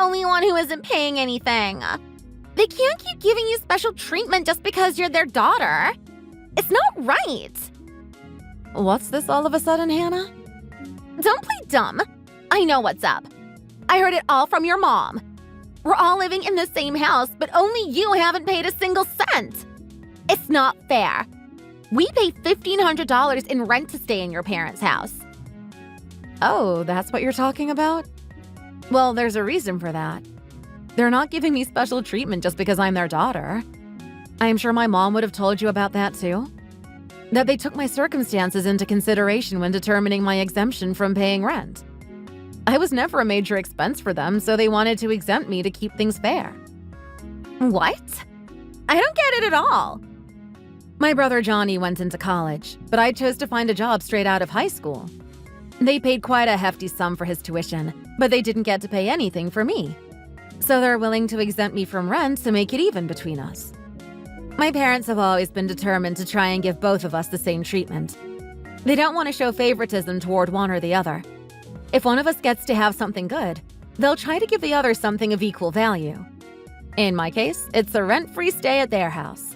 only one who isn't paying anything. They can't keep giving you special treatment just because you're their daughter. It's not right. What's this all of a sudden, Hannah? Don't play dumb. I know what's up. I heard it all from your mom. We're all living in the same house, but only you haven't paid a single cent. It's not fair. We pay $1,500 in rent to stay in your parents' house. Oh, that's what you're talking about? Well, there's a reason for that. They're not giving me special treatment just because I'm their daughter. I'm sure my mom would have told you about that too. That they took my circumstances into consideration when determining my exemption from paying rent. I was never a major expense for them, so they wanted to exempt me to keep things fair. What? I don't get it at all. My brother Johnny went into college, but I chose to find a job straight out of high school. They paid quite a hefty sum for his tuition, but they didn't get to pay anything for me. So they're willing to exempt me from rent to make it even between us. My parents have always been determined to try and give both of us the same treatment. They don't want to show favoritism toward one or the other. If one of us gets to have something good, they'll try to give the other something of equal value. In my case, it's a rent-free stay at their house.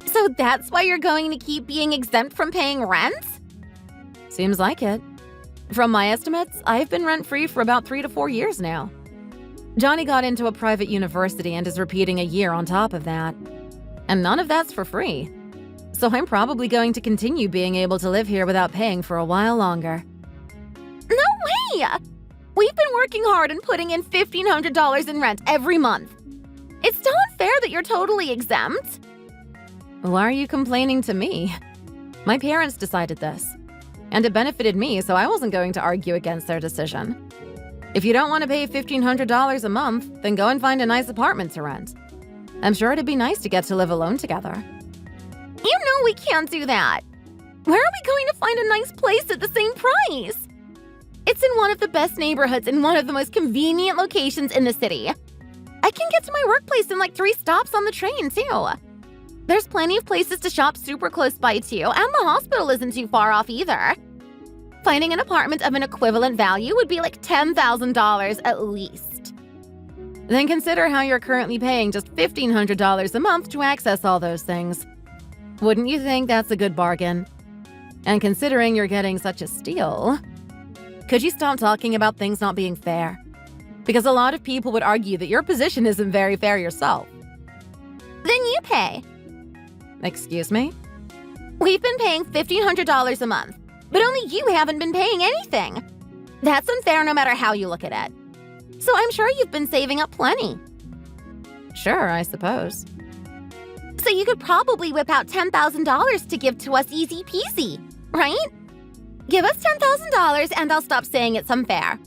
So that's why you're going to keep being exempt from paying rent? Seems like it. From my estimates, I've been rent-free for about 3 to 4 years now. Johnny got into a private university and is repeating a year on top of that. And none of that's for free. So I'm probably going to continue being able to live here without paying for a while longer. No way! We've been working hard and putting in $1,500 in rent every month. It's still unfair that you're totally exempt. Why are you complaining to me? My parents decided this. And it benefited me, so I wasn't going to argue against their decision. If you don't want to pay $1,500 a month, then go and find a nice apartment to rent. I'm sure it'd be nice to get to live alone together. You know we can't do that. Where are we going to find a nice place at the same price? It's in one of the best neighborhoods in one of the most convenient locations in the city. I can get to my workplace in like 3 stops on the train, too. There's plenty of places to shop super close by, too, and the hospital isn't too far off either. Finding an apartment of an equivalent value would be like $10,000 at least. Then consider how you're currently paying just $1,500 a month to access all those things. Wouldn't you think that's a good bargain? And considering you're getting such a steal, could you stop talking about things not being fair? Because a lot of people would argue that your position isn't very fair yourself. Then you pay. Excuse me? We've been paying $1,500 a month, but only you haven't been paying anything. That's unfair no matter how you look at it. So I'm sure you've been saving up plenty. Sure, I suppose. So you could probably whip out $10,000 to give to us easy peasy, right? Give us $10,000 and I'll stop saying it's unfair.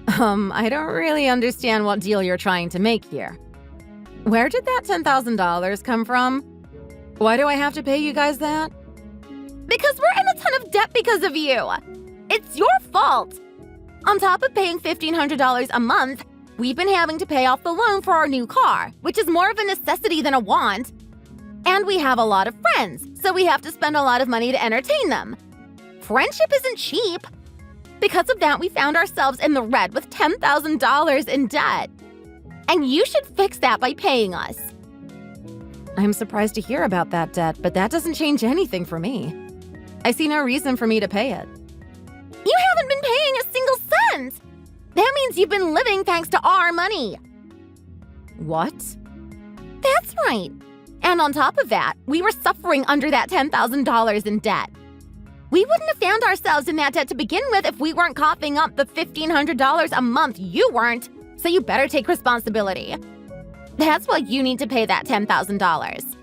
I don't really understand what deal you're trying to make here. Where did that $10,000 come from? Why do I have to pay you guys that? Because we're in a ton of debt because of you. It's your fault. On top of paying $1,500 a month, we've been having to pay off the loan for our new car, which is more of a necessity than a want. And we have a lot of friends, so we have to spend a lot of money to entertain them. Friendship isn't cheap. Because of that, we found ourselves in the red with $10,000 in debt. And you should fix that by paying us. I'm surprised to hear about that debt, but that doesn't change anything for me. I see no reason for me to pay it. You haven't been paying a single cent! That means you've been living thanks to our money. What? That's right. And on top of that, we were suffering under that $10,000 in debt. We wouldn't have found ourselves in that debt to begin with if we weren't coughing up the $1,500 a month you weren't, so you better take responsibility. That's why you need to pay that $10,000.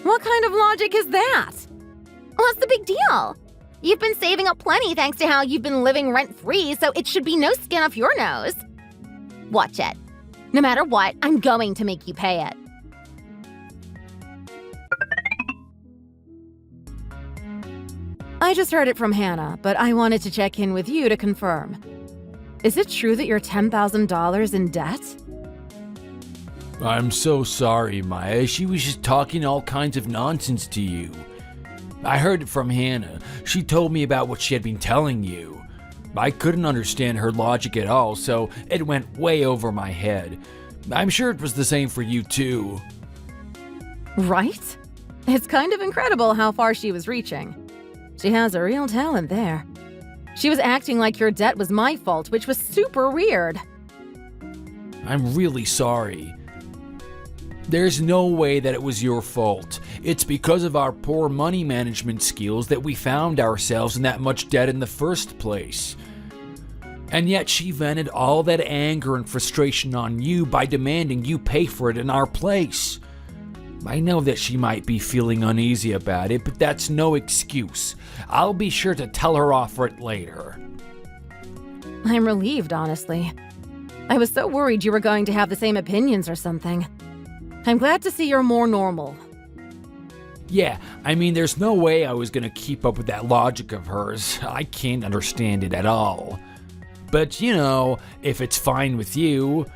What kind of logic is that? What's the big deal? You've been saving up plenty thanks to how you've been living rent-free, so it should be no skin off your nose. Watch it. No matter what, I'm going to make you pay it. I just heard it from Hannah, but I wanted to check in with you to confirm. Is it true that you're $10,000 in debt? I'm so sorry, Maya. She was just talking all kinds of nonsense to you. I heard it from Hannah. She told me about what she had been telling you. I couldn't understand her logic at all, so it went way over my head. I'm sure it was the same for you too. Right? It's kind of incredible how far she was reaching. She has a real talent there. She was acting like your debt was my fault, which was super weird. I'm really sorry. There's no way that it was your fault. It's because of our poor money management skills that we found ourselves in that much debt in the first place. And yet she vented all that anger and frustration on you by demanding you pay for it in our place. I know that she might be feeling uneasy about it, but that's no excuse. I'll be sure to tell her off for it later. I'm relieved, honestly. I was so worried you were going to have the same opinions or something. I'm glad to see you're more normal. Yeah, I mean, there's no way I was gonna keep up with that logic of hers. I can't understand it at all. But, you know, if it's fine with you,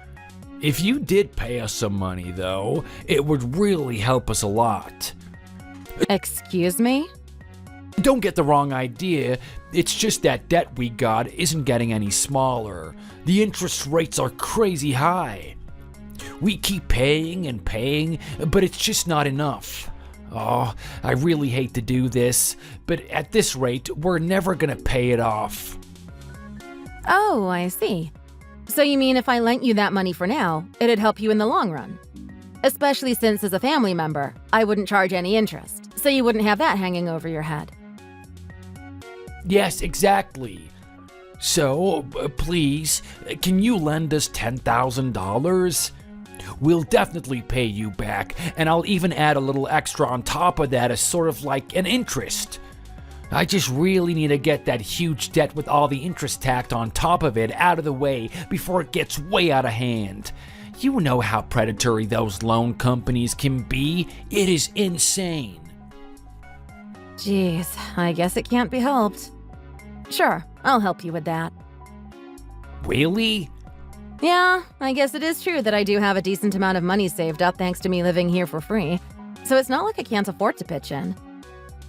if you did pay us some money, though, it would really help us a lot. Excuse me? Don't get the wrong idea, it's just that debt we got isn't getting any smaller. The interest rates are crazy high. We keep paying and paying, but it's just not enough. Oh, I really hate to do this, but at this rate, we're never gonna pay it off. Oh, I see. So you mean if I lent you that money for now, it'd help you in the long run? Especially since as a family member, I wouldn't charge any interest, so you wouldn't have that hanging over your head. Yes, exactly. So, please, can you lend us $10,000? We'll definitely pay you back, and I'll even add a little extra on top of that as sort of like an interest. I just really need to get that huge debt with all the interest tacked on top of it out of the way before it gets way out of hand. You know how predatory those loan companies can be. It is insane. Jeez, I guess it can't be helped. Sure, I'll help you with that. Really? Yeah, I guess it is true that I do have a decent amount of money saved up thanks to me living here for free. So it's not like I can't afford to pitch in.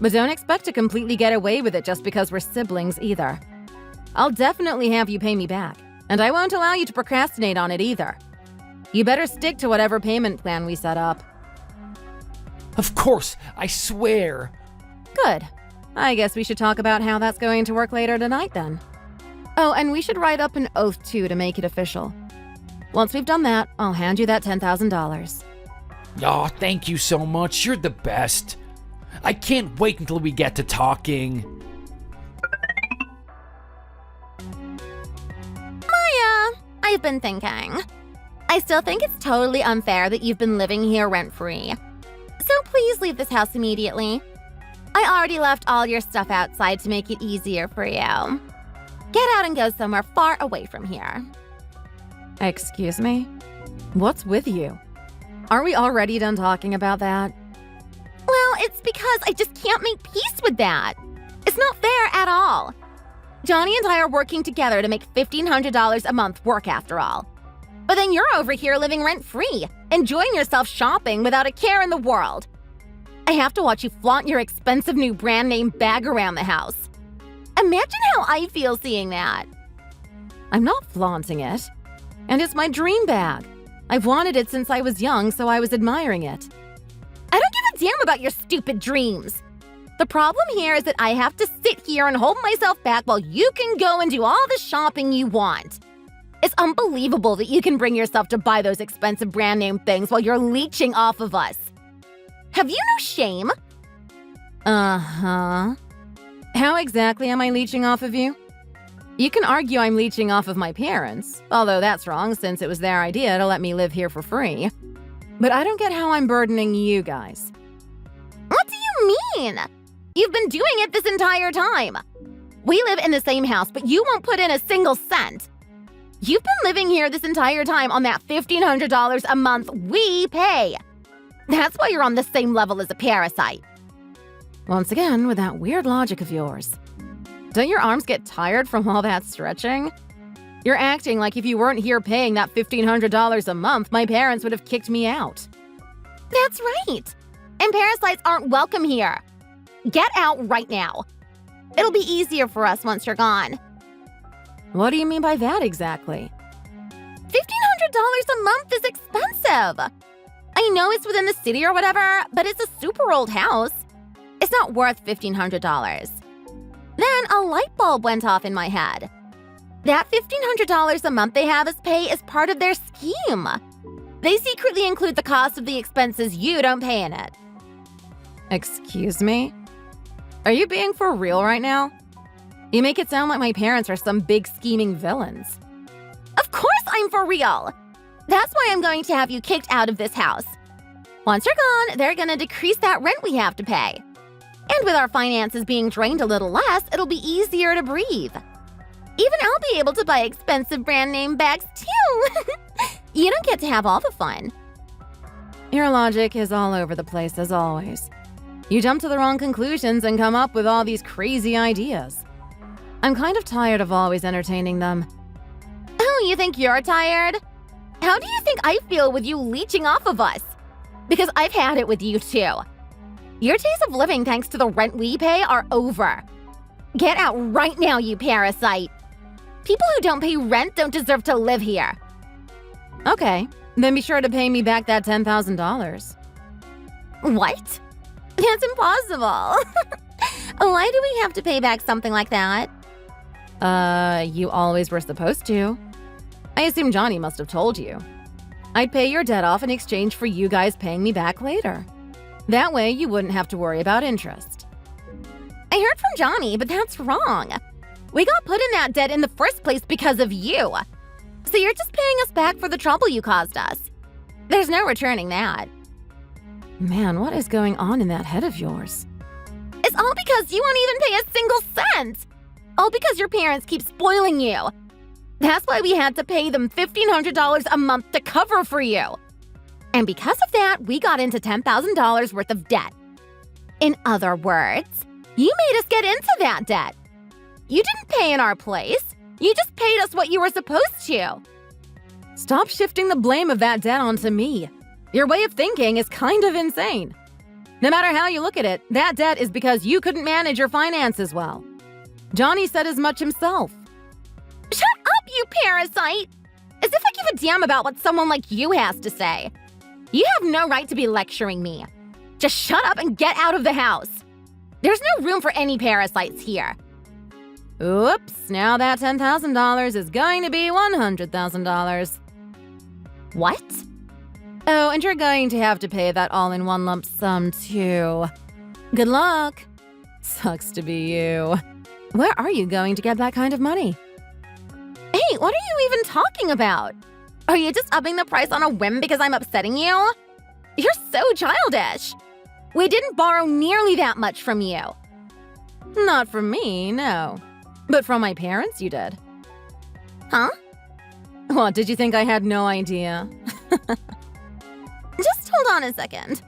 But don't expect to completely get away with it just because we're siblings either. I'll definitely have you pay me back, and I won't allow you to procrastinate on it either. You better stick to whatever payment plan we set up. Of course, I swear. Good. I guess we should talk about how that's going to work later tonight then. Oh, and we should write up an oath too to make it official. Once we've done that, I'll hand you that $10,000. Aw, thank you so much. You're the best. I can't wait until we get to talking. Maya, I've been thinking. I still think it's totally unfair that you've been living here rent-free. So please leave this house immediately. I already left all your stuff outside to make it easier for you. Get out and go somewhere far away from here. Excuse me? What's with you? Aren't we already done talking about that? Well, it's because I just can't make peace with that. It's not fair at all. Johnny and I are working together to make $1,500 a month work after all. But then you're over here living rent-free, enjoying yourself shopping without a care in the world. I have to watch you flaunt your expensive new brand name bag around the house. Imagine how I feel seeing that. I'm not flaunting it. And it's my dream bag. I've wanted it since I was young, so I was admiring it. I don't give a damn about your stupid dreams. The problem here is that I have to sit here and hold myself back while you can go and do all the shopping you want. It's unbelievable that you can bring yourself to buy those expensive brand name things while you're leeching off of us. Have you no shame? Uh-huh. How exactly am I leeching off of you? You can argue I'm leeching off of my parents, although that's wrong since it was their idea to let me live here for free. But I don't get how I'm burdening you guys. What do you mean? You've been doing it this entire time. We live in the same house, but you won't put in a single cent. You've been living here this entire time on that $1,500 a month we pay. That's why you're on the same level as a parasite. Once again, with that weird logic of yours. Don't your arms get tired from all that stretching? You're acting like if you weren't here paying that $1,500 a month, my parents would have kicked me out. That's right. And parasites aren't welcome here. Get out right now. It'll be easier for us once you're gone. What do you mean by that exactly? $1,500 a month is expensive. I know it's within the city or whatever, but it's a super old house. It's not worth $1,500. Then a light bulb went off in my head. That $1,500 a month they have us pay is part of their scheme. They secretly include the cost of the expenses you don't pay in it. Excuse me? Are you being for real right now? You make it sound like my parents are some big scheming villains. Of course I'm for real. That's why I'm going to have you kicked out of this house. Once you're gone, they're going to decrease that rent we have to pay. And with our finances being drained a little less, it'll be easier to breathe. Even I'll be able to buy expensive brand name bags too. You don't get to have all the fun. Your logic is all over the place as always. You jump to the wrong conclusions and come up with all these crazy ideas. I'm kind of tired of always entertaining them. Oh, you think you're tired? How do you think I feel with you leeching off of us? Because I've had it with you too. Your days of living thanks to the rent we pay are over. Get out right now, you parasite. People who don't pay rent don't deserve to live here. Okay, then be sure to pay me back that $10,000. What? That's impossible. Why do we have to pay back something like that? You always were supposed to. I assume Johnny must have told you. I'd pay your debt off in exchange for you guys paying me back later. That way you wouldn't have to worry about interest. I heard from Johnny, but that's wrong. We got put in that debt in the first place because of you. So you're just paying us back for the trouble you caused us. There's no returning that. Man, what is going on in that head of yours? It's all because you won't even pay a single cent. All because your parents keep spoiling you. That's why we had to pay them $1,500 a month to cover for you. And because of that, we got into $10,000 worth of debt. In other words, you made us get into that debt. You didn't pay in our place. You just paid us what you were supposed to. Stop shifting the blame of that debt onto me. Your way of thinking is kind of insane. No matter how you look at it, that debt is because you couldn't manage your finances well. Johnny said as much himself. Shut up, you parasite! As if I give a damn about what someone like you has to say. You have no right to be lecturing me. Just shut up and get out of the house. There's no room for any parasites here. Oops, now that $10,000 is going to be $100,000. What? Oh, and you're going to have to pay that all-in-one lump sum, too. Good luck. Sucks to be you. Where are you going to get that kind of money? Hey, what are you even talking about? Are you just upping the price on a whim because I'm upsetting you? You're so childish. We didn't borrow nearly that much from you. Not from me, no. But from my parents, you did. Huh? What, did you think I had no idea? Just hold on a second.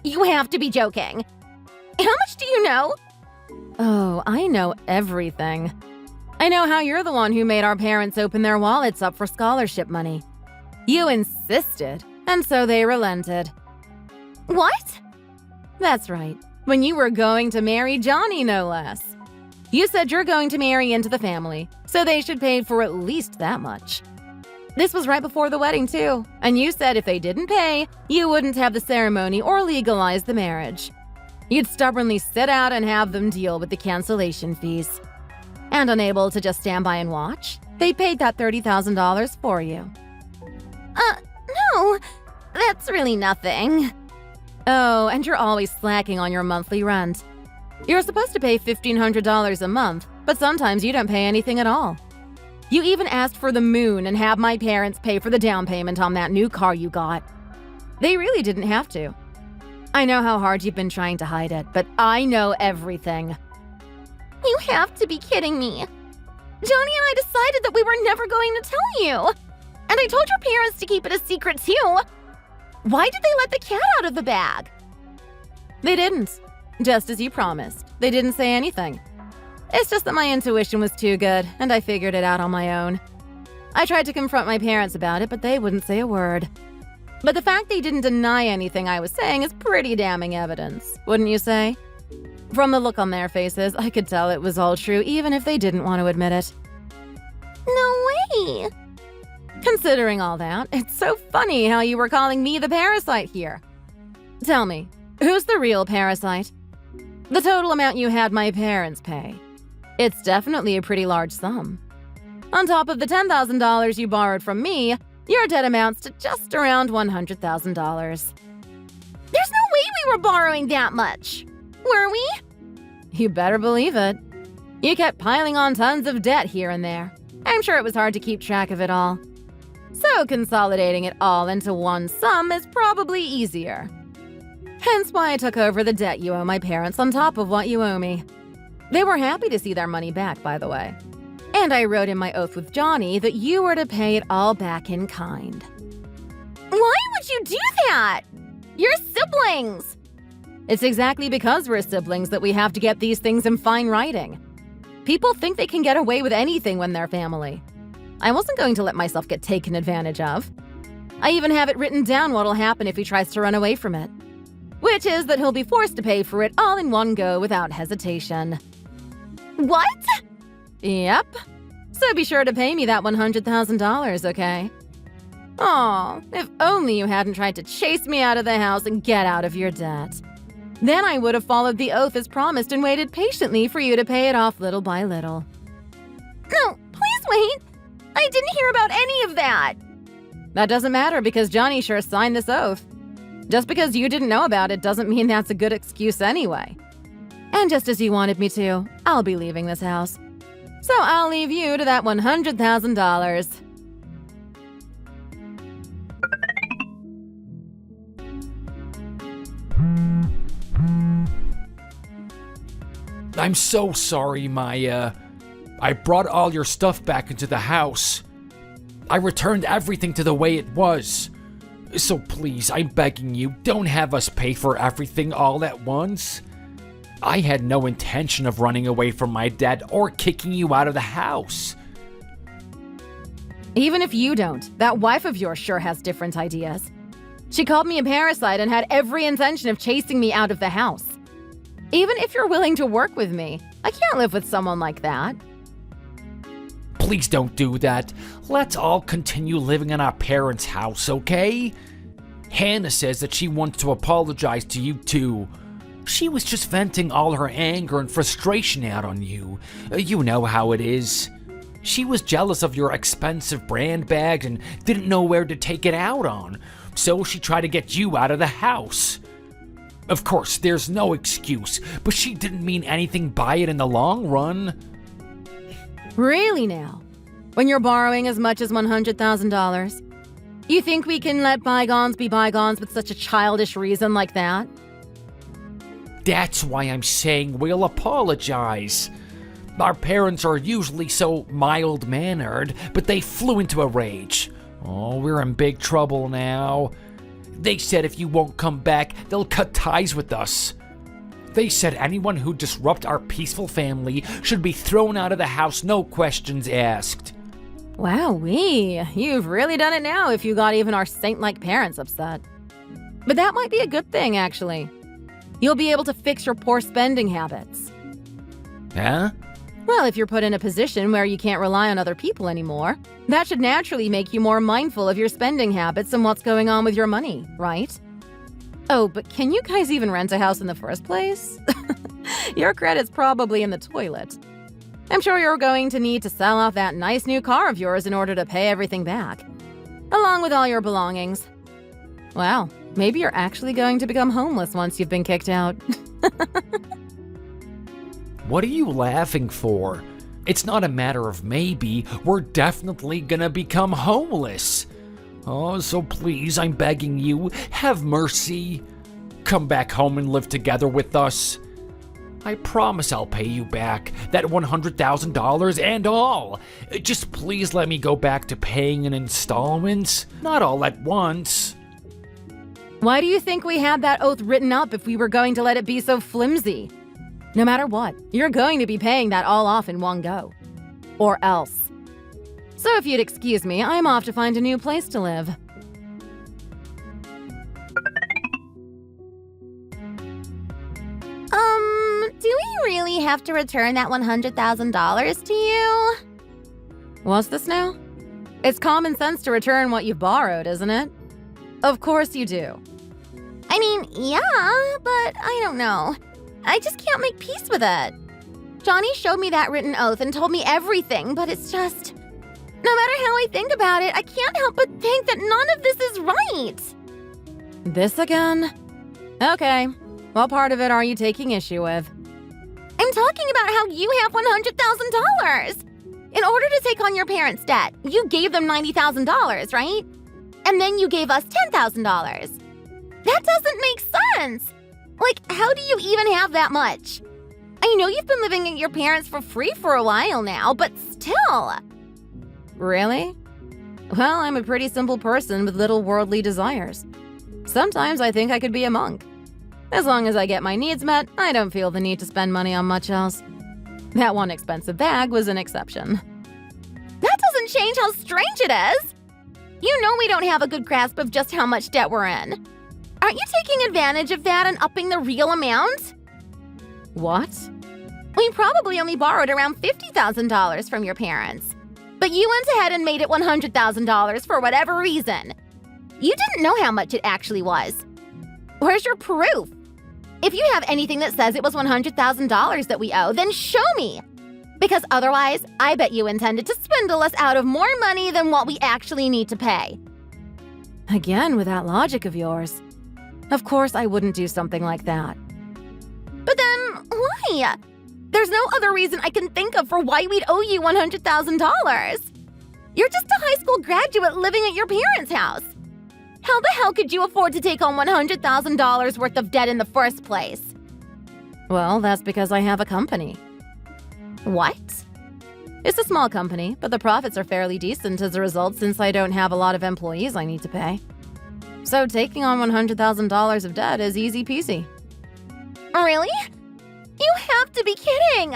You have to be joking. How much do you know? Oh, I know everything. I know how you're the one who made our parents open their wallets up for scholarship money. You insisted, and so they relented. What? That's right. When you were going to marry Johnny, no less. You said you're going to marry into the family, so they should pay for at least that much. This was right before the wedding, too, and you said if they didn't pay, you wouldn't have the ceremony or legalize the marriage. You'd stubbornly sit out and have them deal with the cancellation fees. And unable to just stand by and watch, they paid that $30,000 for you. No, that's really nothing. Oh, and you're always slacking on your monthly rent. You're supposed to pay $1,500 a month, but sometimes you don't pay anything at all. You even asked for the moon and have my parents pay for the down payment on that new car you got. They really didn't have to. I know how hard you've been trying to hide it, but I know everything. You have to be kidding me. Johnny and I decided that we were never going to tell you. And I told your parents to keep it a secret too. Why did they let the cat out of the bag? They didn't. Just as you promised. They didn't say anything. It's just that my intuition was too good, and I figured it out on my own. I tried to confront my parents about it, but they wouldn't say a word. But the fact they didn't deny anything I was saying is pretty damning evidence, wouldn't you say? From the look on their faces, I could tell it was all true, even if they didn't want to admit it. me. Considering all that, it's so funny how you were calling me the parasite here. Tell me, who's the real parasite? The total amount you had my parents pay. It's definitely a pretty large sum. On top of the $10,000 you borrowed from me, your debt amounts to just around $100,000. There's no way we were borrowing that much. Were we? You better believe it. You kept piling on tons of debt here and there. I'm sure it was hard to keep track of it all. So consolidating it all into one sum is probably easier. Hence why I took over the debt you owe my parents on top of what you owe me. They were happy to see their money back, by the way. And I wrote in my oath with Johnny that you were to pay it all back in kind. Why would you do that? You're siblings. It's exactly because we're siblings that we have to get these things in fine writing. People think they can get away with anything when they're family. I wasn't going to let myself get taken advantage of. I even have it written down what'll happen if he tries to run away from it. Which is that he'll be forced to pay for it all in one go without hesitation. What? Yep. So be sure to pay me that $100,000, okay? Aw, if only you hadn't tried to chase me out of the house and get out of your debt. Then I would have followed the oath as promised and waited patiently for you to pay it off little by little. No, please wait. I didn't hear about any of that. That doesn't matter because Johnny sure signed this oath. Just because you didn't know about it doesn't mean that's a good excuse anyway. And just as you wanted me to, I'll be leaving this house. So I'll leave you to that $100,000. I'm so sorry, Maya. I brought all your stuff back into the house. I returned everything to the way it was. So please, I'm begging you, don't have us pay for everything all at once. I had no intention of running away from my dad or kicking you out of the house. Even if you don't, that wife of yours sure has different ideas. She called me a parasite and had every intention of chasing me out of the house. Even if you're willing to work with me, I can't live with someone like that. Please don't do that. Let's all continue living in our parents' house, okay? Hannah says that she wants to apologize to you too. She was just venting all her anger and frustration out on you. You know how it is. She was jealous of your expensive brand bag and didn't know where to take it out on, so she tried to get you out of the house. Of course, there's no excuse, but she didn't mean anything by it in the long run. Really now? When you're borrowing as much as $100,000? You think we can let bygones be bygones with such a childish reason like that? That's why I'm saying we'll apologize. Our parents are usually so mild-mannered, but they flew into a rage. Oh, we're in big trouble now. They said if you won't come back, they'll cut ties with us. They said anyone who disrupts our peaceful family should be thrown out of the house, no questions asked. Wowee, you've really done it now if you got even our saint-like parents upset. But that might be a good thing, actually. You'll be able to fix your poor spending habits. Huh? Well, if you're put in a position where you can't rely on other people anymore, that should naturally make you more mindful of your spending habits and what's going on with your money, right? Oh, but can you guys even rent a house in the first place? Your credit's probably in the toilet. I'm sure you're going to need to sell off that nice new car of yours in order to pay everything back, along with all your belongings. Wow, maybe you're actually going to become homeless once you've been kicked out. What are you laughing for? It's not a matter of maybe, we're definitely gonna become homeless. Oh, so please, I'm begging you, have mercy. Come back home and live together with us. I promise I'll pay you back, that $100,000 and all. Just please let me go back to paying in installments, not all at once. Why do you think we had that oath written up if we were going to let it be so flimsy? No matter what, you're going to be paying that all off in one go. Or else. So if you'd excuse me, I'm off to find a new place to live. Do we really have to return that $100,000 to you? What's this now? It's common sense to return what you've borrowed, isn't it? Of course you do. I mean, yeah, but I don't know. I just can't make peace with it. Johnny showed me that written oath and told me everything, but it's just... No matter how I think about it, I can't help but think that none of this is right. This again? Okay. What part of it are you taking issue with? I'm talking about how you have $100,000. In order to take on your parents' debt, you gave them $90,000, right? And then you gave us $10,000. That doesn't make sense. Like, how do you even have that much? I know you've been living at your parents for free for a while now, but still. Really? Well, I'm a pretty simple person with little worldly desires. Sometimes I think I could be a monk. As long as I get my needs met, I don't feel the need to spend money on much else. That one expensive bag was an exception. That doesn't change how strange it is. You know we don't have a good grasp of just how much debt we're in. Aren't you taking advantage of that and upping the real amount? What? We probably only borrowed around $50,000 from your parents. But you went ahead and made it $100,000 for whatever reason. You didn't know how much it actually was. Where's your proof? If you have anything that says it was $100,000 that we owe, then show me. Because otherwise, I bet you intended to swindle us out of more money than what we actually need to pay. Again, with that logic of yours. Of course I wouldn't do something like that. But then, why? There's no other reason I can think of for why we'd owe you $100,000. You're just a high school graduate living at your parents' house. How the hell could you afford to take on $100,000 worth of debt in the first place? Well, that's because I have a company. What? It's a small company, but the profits are fairly decent as a result since I don't have a lot of employees I need to pay. So taking on $100,000 of debt is easy peasy. Really? You have to be kidding!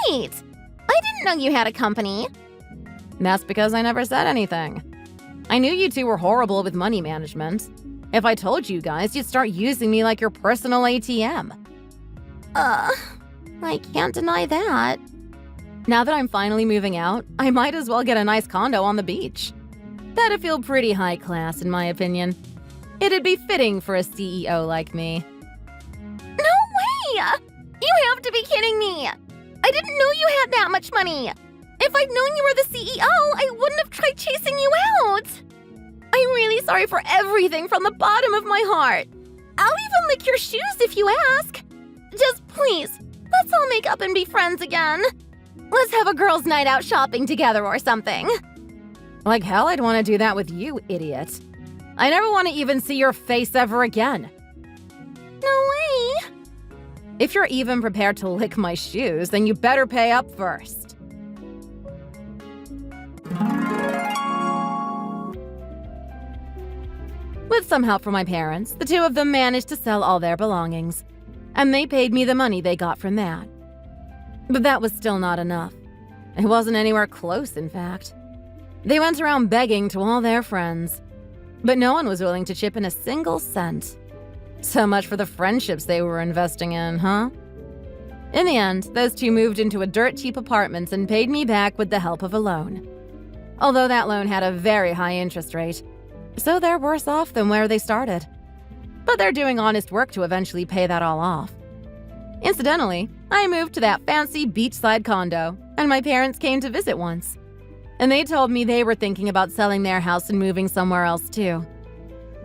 Wait! I didn't know you had a company. That's because I never said anything. I knew you two were horrible with money management. If I told you guys, you'd start using me like your personal ATM. I can't deny that. Now that I'm finally moving out, I might as well get a nice condo on the beach. That'd feel pretty high class, in my opinion. It'd be fitting for a CEO like me. No way! You have to be kidding me! I didn't know you had that much money! If I'd known you were the CEO, I wouldn't have tried chasing you out! I'm really sorry for everything from the bottom of my heart. I'll even lick your shoes if you ask. Just please, let's all make up and be friends again. Let's have a girls' night out shopping together or something. Like hell I'd want to do that with you, idiot. I never want to even see your face ever again. No way! If you're even prepared to lick my shoes, then you better pay up first. With some help from my parents, the two of them managed to sell all their belongings, and they paid me the money they got from that. But that was still not enough. It wasn't anywhere close, in fact. They went around begging to all their friends, but no one was willing to chip in a single cent. So much for the friendships they were investing in, huh? In the end, those two moved into a dirt-cheap apartment and paid me back with the help of a loan. Although that loan had a very high interest rate, so they're worse off than where they started. But they're doing honest work to eventually pay that all off. Incidentally, I moved to that fancy beachside condo, and my parents came to visit once. And they told me they were thinking about selling their house and moving somewhere else too.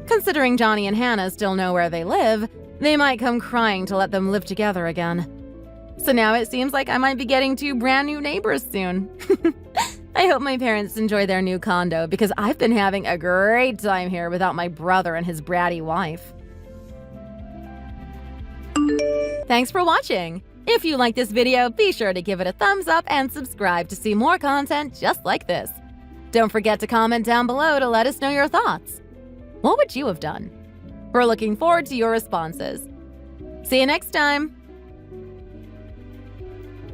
Considering Johnny and Hannah still know where they live, they might come crying to let them live together again. So now it seems like I might be getting two brand new neighbors soon. I hope my parents enjoy their new condo because I've been having a great time here without my brother and his bratty wife. Thanks for watching! If you like this video, be sure to give it a thumbs up and subscribe to see more content just like this. Don't forget to comment down below to let us know your thoughts. What would you have done? We're looking forward to your responses. See you next time!